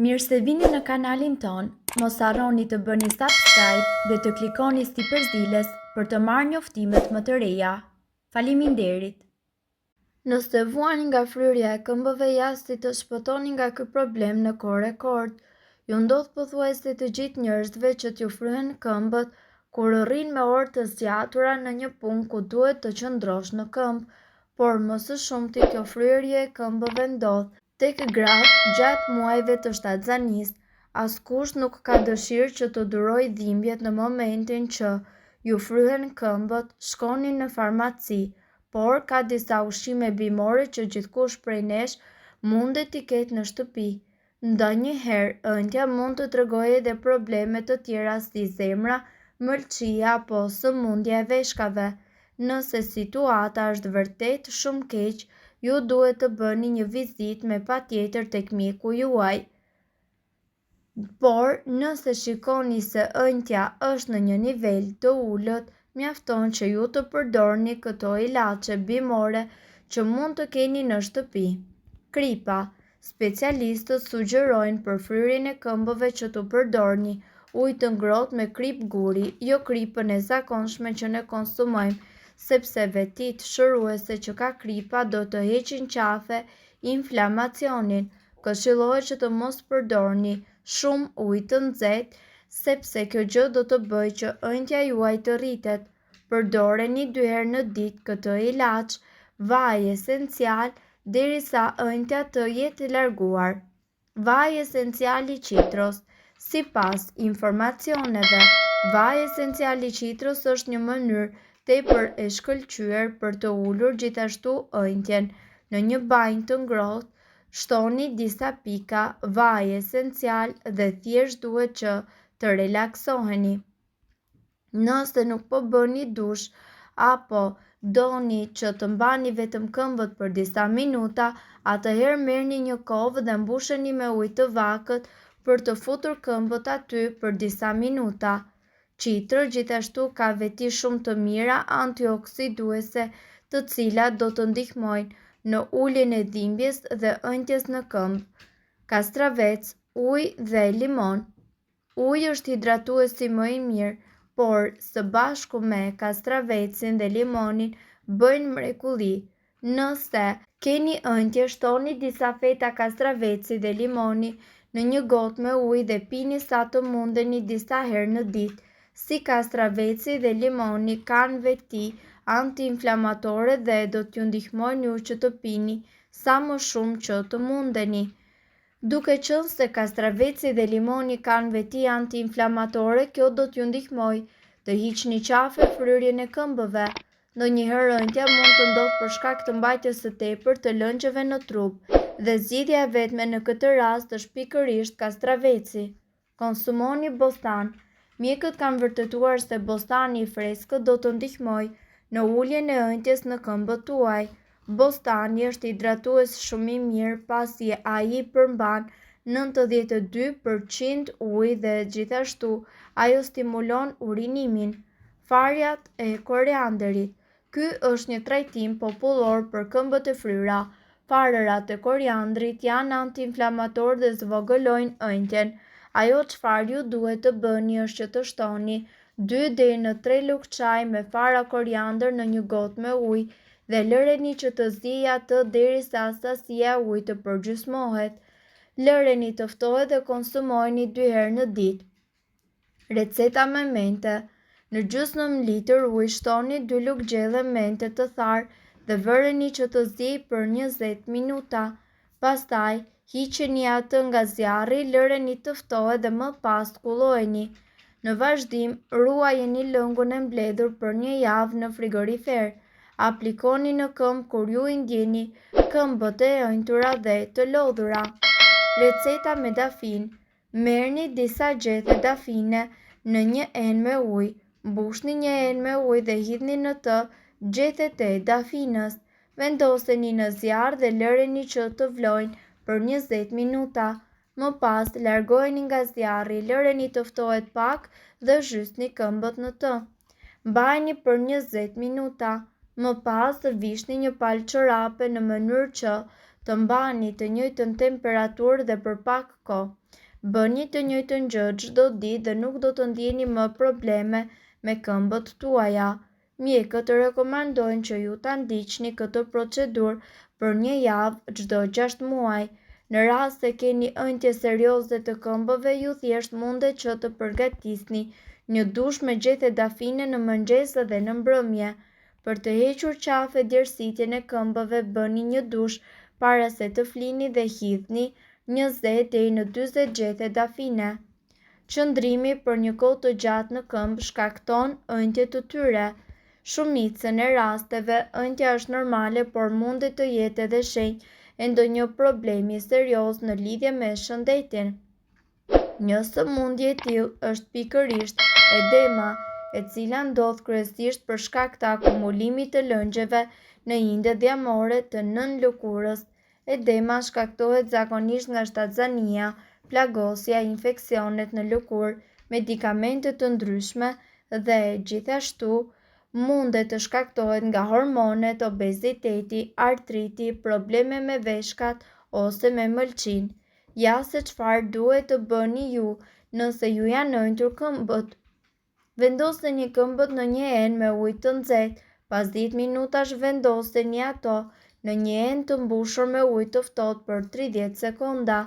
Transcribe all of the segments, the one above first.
Mirë se vini në kanalin ton, mos harroni të bëni subscribe dhe të klikoni si përzieles për të marrë njoftimet më të reja. Faleminderit! Nëse vuani nga fryrja e këmbëve jashtë të shpëtoni nga ky problem në kohë rekord, ju ndodh pothuajse të gjithë njerëzve që t'ju fryhen këmbët kur rrin me orë të zgjatura në një punë ku duhet të qëndrosh në këmbë, por më së shumti kjo fryrje e këmbëve ndodh tek gratë gjatë muajve të shtatzanisë. Askush nuk ka dëshirë që të durojë dhimbjet në momentin që ju fryhen këmbët, shkoni në farmaci, por ka disa ushqime bimore që gjithkush prej nesh mundet t'i ketë në shtëpi. Ndonjëherë ëndja mund të tregojë edhe probleme të tjera si zemra, mëlçia apo sëmundja e veshkave. Nëse situata është vërtet shumë keq, ju duhet të bëni një vizitë me patjetër tek mjeku juaj. Por nëse shikoni se ëndja është në një nivel të ulët, mjafton që ju të përdorni këto ilaçe bimore që mund të keni në shtëpi. Kripa. Specialistët sugjerojnë për fryrjen e këmbëve që të përdorni ujë të ngrohtë me krip guri, jo kripën e zakonshme që ne konsumojmë, sepse vetit shëruese që ka kripa do të heqin qafe inflamacionin. Këshillohet që të mos përdorni shumë ujë të nxehtë, sepse kjo gjë do të bëjë që ëndja juaj të rritet. Përdoreni 2 herë në ditë këtë ilaç, vaj esencial, derisa ëndja të jetë larguar. Vaj esencial i qitros. Sipas informacioneve, vaj esencial i qitros është një mënyrë tepër e shkëlqyer për të ulur gjithashtu ëndjen. Në një banjë të ngrohtë, shtoni disa pika vaj esencial dhe thjesht duhet që të relaksoheni. Nëse nuk po bëni dush apo doni që të mbani vetëm këmbët për disa minuta, atëherë merrni një kovë dhe mbusheni me ujë të vakët për të futur këmbët aty për disa minuta. Qitri gjithashtu ka veti shumë të mira antioksiduese, të cilat do të ndihmojnë në uljen e dhimbjes dhe ëndjes në këmbë. Kastravec, ujë dhe limon. Uji është hidratuesi më i mirë, por së bashku me kastravecin dhe limonin bëjnë mrekulli. Nëse keni ëndje, shtoni disa feta kastraveci dhe limoni në një gotë me ujë dhe pini sa të mundeni disa herë në ditë. Si kastraveci dhe limoni kanë veti antiinflamatore dhe do t'ju ndihmojnë ju që të pini sa më shumë që të mundeni. Duke qenë se kastraveci dhe limoni kanë veti antiinflamatore, kjo do t'ju ndihmojë të hiqni qafe fryrjen e këmbëve. Ndonjëherë ëndja mund të ndodhë për shkak të mbajtjes së tepërt të lëngjeve në trup, dhe zgjidhja e vetme në këtë rast është pikërisht kastraveci. Konsumoni bostan. Mjekët kanë vërtetuar se bostani i freskët do të ndihmojë në uljen e ëndjes në këmbët tuaj. Bostani është hidratues shumë i mirë pasi ai i përmban 92% ujë dhe gjithashtu ajo stimulon urinimin. Farjat e korianderit. Ky është një trajtim popullor për këmbët e fryra. Farërat e koriandrit janë antiinflamator dhe zvogëlojnë ëndjen. Ajo çfarë ju duhet të bëni është që të shtoni 2 deri në 3 lugë çaj me fara koriander në një gotë me ujë dhe lëreni që të zijë atë derisa sasia e ujit të përgjysmohet. Lëreni të ftohet dhe konsumojeni 2 herë në ditë. Receta me mente. Në gjysmë litër ujë shtoni 2 lugë gjelle mente të tharë dhe vëreni që të zijë për 20 minuta. Pastaj hiqeni atë nga zjarri, lëreni të ftohet dhe më pas kullojeni. Në vazhdim, ruajeni lëngun e mbledhur për 1 javë në frigorifer. Aplikoni në këmbë kur ju i ndjeni këmbët e ënjtura dhe të lodhura. Receta me dafin. Merrni disa gjethe dafine në një enë me ujë. Mbushni një enë me ujë dhe hidhni në të gjethet e dafinës. Vendoseni në zjarr dhe lëreni që të vlojnë për 20 minuta. Më pas, largojeni nga zjarri, lëreni të ftohet pak dhe zhysni këmbët në të. Mbajini për 20 minuta. Më pas, vishni një palë çorape në mënyrë që të mbani të njëjtën temperaturë dhe për pak kohë. Bëni të njëjtën gjë çdo ditë dhe nuk do të ndjeni më probleme me këmbët tuaja. Mjekët rekomandojnë që ju ta ndiqni këtë procedurë për një javë çdo 6 muaj. Në rast se keni ëndje serioze të këmbëve, ju thjesht mundet që të përgatisni një dush me gjethe dafine në mëngjes dhe në mbrëmje. Për të hequr qafe djersitjen e këmbëve, bëni një dush para se të flini dhe hidhni 20 deri në 40 gjethe dafine. Qëndrimi për një kohë të gjatë në këmbë shkakton ëndje të tyre. Shumicën e rasteve, ëndja është normale, por mundet të jetë edhe shenjë e ndonjë problemi serioz në lidhje me shëndetin. Një sëmundje e tillë është pikërisht edema, e cila ndodh kryesisht për shkak të akumulimit të lëngjeve në indet dhjamore të nën-lëkurës. Edema shkaktohet zakonisht nga shtatzania, plagosja, infeksionet në lëkurë, medikamente të ndryshme dhe gjithashtu mundet të shkaktohet nga hormonet, obeziteti, artriti, probleme me veshkat ose me mëlçin. Ja se çfarë duhet të bëni ju nëse ju janë ëndur këmbët. Vendoseni këmbët në një enë me ujë të nxehtë, pas 10 minutash vendoseni ato në një enë të mbushur me ujë të ftohtë për 30 sekonda.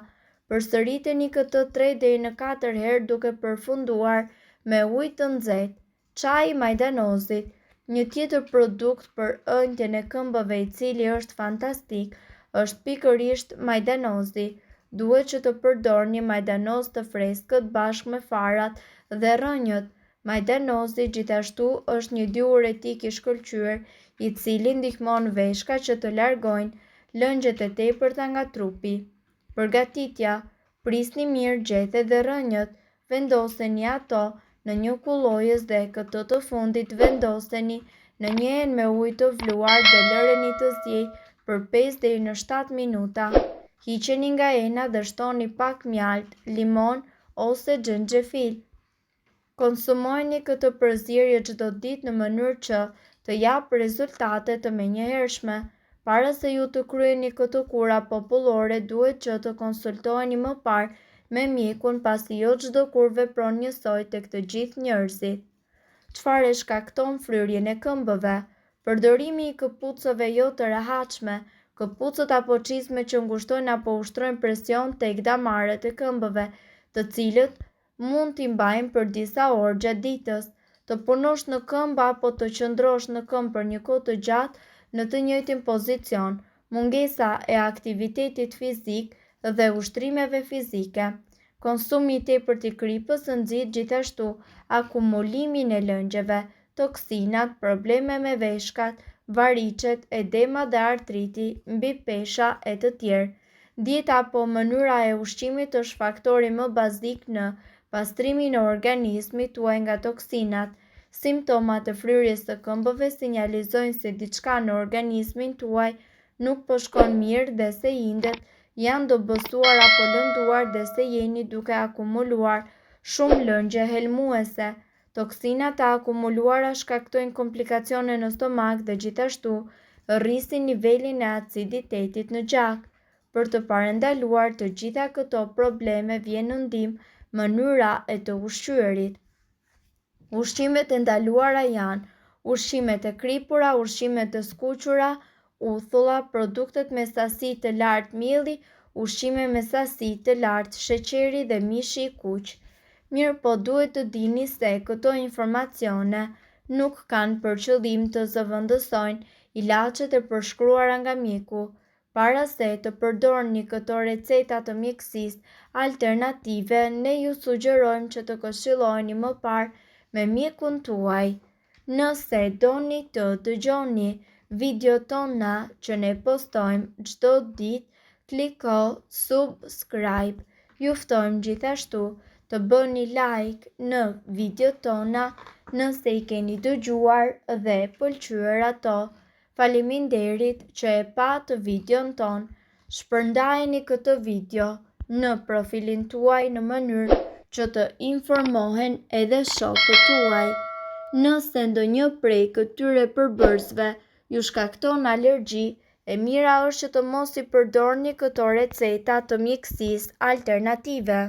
Përsëriteni këtë 3 deri në 4 herë duke përfunduar me ujë të nxehtë. Çaji i majdanozit. Një tjetër produkt për ëndjen e këmbëve i cili është fantastik është pikërisht majdanozi. Duhet që të përdorni majdanoz të freskët bashkë me farat dhe rrënjët. Majdanozi gjithashtu është një diuretik i shkëlqyer i cili ndihmon veshkat që të largojnë lëngjet e tepërta nga trupi. Përgatitja. Prisni mirë gjethet dhe rrënjët. Vendoseni ato në një kullojës dhe këtë të fundit vendoseni në një enë me ujë të vluar dhe lëreni të ziejë për 5 deri në 7 minuta. Hiqeni nga ena dhe shtoni pak mjaltë, limon ose xhenxhefil. Konsumojeni këtë përzierje çdo ditë në mënyrë që të japë rezultate të menjëhershme. Para se ju të kryeni këtë kura popullore, duhet që të konsultoheni më parë me mjekun, pasi jo çdo kur vepron njësoj tek të gjithë njerëzit. Çfarë shkakton fryrjen e këmbëve? Përdorimi i këpucëve jo të rehatshme. Këpucët apo çizme që ngushtojnë apo ushtrojnë presion tek damarët e këmbëve, të cilët mund t'i mbajnë për disa orë gjatë ditës. Të punosh në këmbë apo të qëndrosh në këmbë për një kohë të gjatë në të njëjtin pozicion. Mungesa e aktivitetit fizik dhe ushtrimeve fizike. Konsumi i tepërt i kripës nxit gjithashtu akumulimin e lëngjeve, toksinat, probleme me veshkat, variqet, edema dhe artriti, mbi pesha e të tjerë. Dieta apo mënyra e ushqimit është faktori më bazik në pastrimin e organizmit tuaj nga toksinat. Simptomat e fryrjes së këmbëve sinjalizojnë se diçka në organizmin tuaj nuk po shkon mirë dhe se indet janë dobësuar apo lënduar dhe se jeni duke akumuluar shumë lëngje helmuese. Toksinat e akumuluara shkaktojnë komplikacione në stomak dhe gjithashtu rrisin nivelin e aciditetit në gjak. Për të parandaluar të gjitha këto probleme vjen në ndihmë mënyra e të ushqyerit. Ushqimet e ndaluara janë ushqimet e kripura, ushqimet e skuqura, uthulla, produktet me sasi të lartë mielli, ushqime me sasi të lartë sheqeri dhe mishi i kuq. Mirë po duhet të dini se këto informacione nuk kanë për qëllim të zëvendësojnë ilaçet e përshkruara nga mjeku. Para se të përdorni këto receta të mjekësisë alternative, ne ju sugjerojmë që të këshilloheni më parë me mjekun tuaj. Nëse doni të dëgjoni videot tona që ne postojmë çdo ditë, kliko subscribe. Ju ftojmë gjithashtu të bëni like në videot tona nëse i keni dëgjuar dhe pëlqyer ato. Faleminderit që e pat videon ton. Shpërndajeni këtë video në profilin tuaj në mënyrë që të informohen edhe shokët tuaj. Nëse ndonjë prej këtyre përbërësve ju shkakton alergji, E mira është që të mos i përdorni këto receta të mjekësisë alternative.